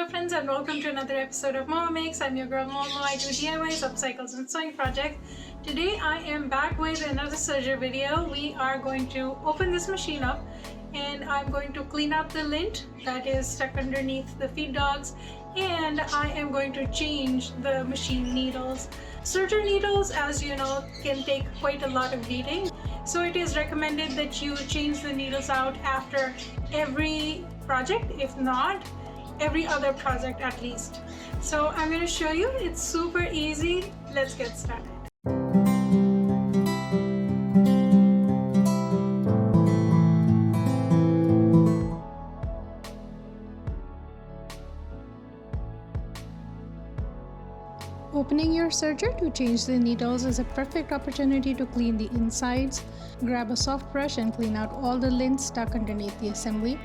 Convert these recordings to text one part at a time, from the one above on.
Hello friends and welcome to another episode of Momo Makes. I'm your girl Momo. I do DIYs, upcycles and sewing projects. Today I am back with another serger video. We are going to open this machine up and I'm going to clean out the lint that is stuck underneath the feed dogs, and I am going to change the machine needles. Serger needles, as you know, can take quite a lot of beating. So it is recommended that you change the needles out after every project, if not every other project at least. So I'm going to show you. It's super easy. Let's get started. Opening your serger to change the needles is a perfect opportunity to clean the insides. Grab a soft brush and clean out all the lint stuck underneath the assembly.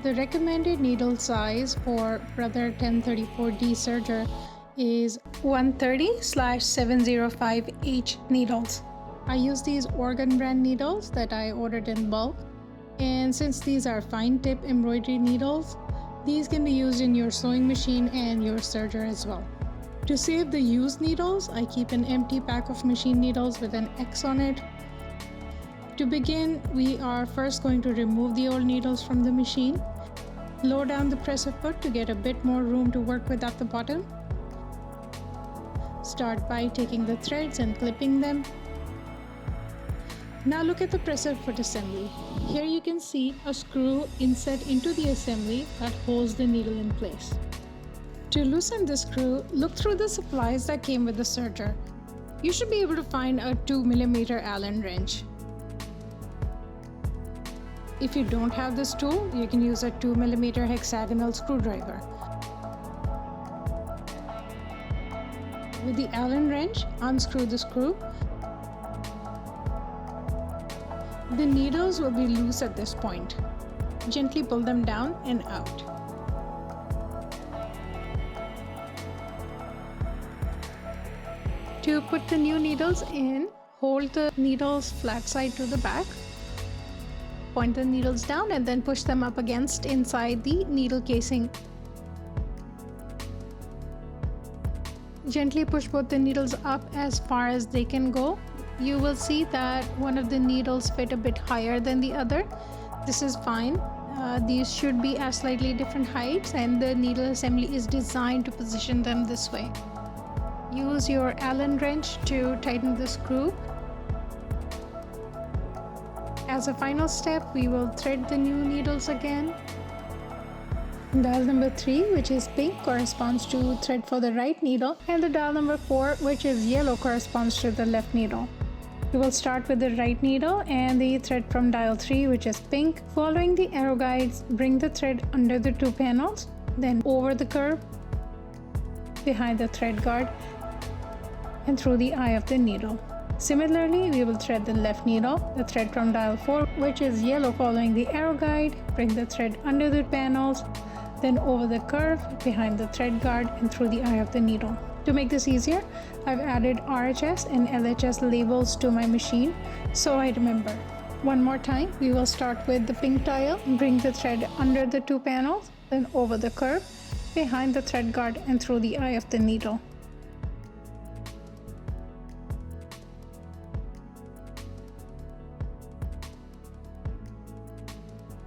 The recommended needle size for serger 1034D serger is 130/705H needles. I use these Oregon brand needles that I ordered in bulk, and since these are fine tip embroidery needles, these can be used in your sewing machine and your serger as well. To save the used needles, I keep an empty pack of machine needles with an X on it. To begin, we are first going to remove the old needles from the machine. Lower down the presser foot to get a bit more room to work with at the bottom. Start by taking the threads and clipping them. Now look at the presser foot assembly. Here you can see a screw inset into the assembly that holds the needle in place. To loosen the screw, look through the supplies that came with the serger. You should be able to find a 2mm Allen wrench. If you don't have this tool, you can use a 2mm hexagonal screwdriver. With the Allen wrench, unscrew the screw. The needles will be loose at this point. Gently pull them down and out. To put the new needles in, hold the needles flat side to the back. Point the needles down and then push them up against inside the needle casing. Gently push both the needles up as far as they can go. You will see that one of the needles fit a bit higher than the other. This is fine. These should be at slightly different heights, and the needle assembly is designed to position them this way. Use your Allen wrench to tighten the screw. As a final step, we will thread the new needles again. Dial number 3, which is pink, corresponds to thread for the right needle, and the dial number 4, which is yellow, corresponds to the left needle. We will start with the right needle and the thread from dial 3, which is pink. Following the arrow guides, bring the thread under the 2 panels, then over the curve, behind the thread guard, and through the eye of the needle. Similarly, we will thread the left needle, the thread from dial 4, which is yellow. Following the arrow guide, bring the thread under the panels, then over the curve, behind the thread guard, and through the eye of the needle. To make this easier, I've added RHS and LHS labels to my machine, so I remember. One more time, we will start with the pink tile, bring the thread under the 2 panels, then over the curve, behind the thread guard, and through the eye of the needle.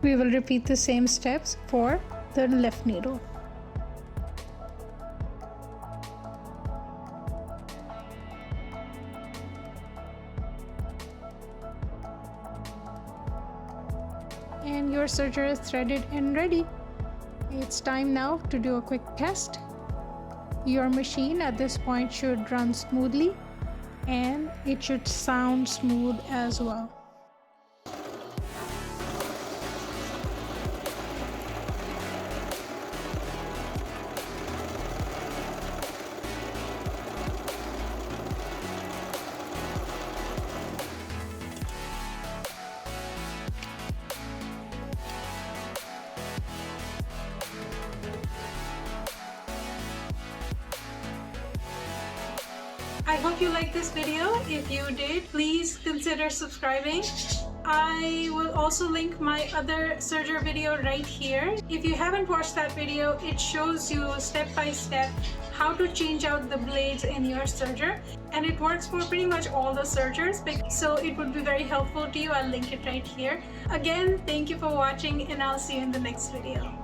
We will repeat the same steps for the left needle. And your serger is threaded and ready. It's time now to do a quick test. Your machine at this point should run smoothly, and it should sound smooth as well. I hope you liked this video. If you did, please consider subscribing. I will also link my other serger video right here. If you haven't watched that video, it shows you step by step how to change out the blades in your serger, and it works for pretty much all the sergers, so it would be very helpful to you. I'll link it right here. Again, thank you for watching, and I'll see you in the next video.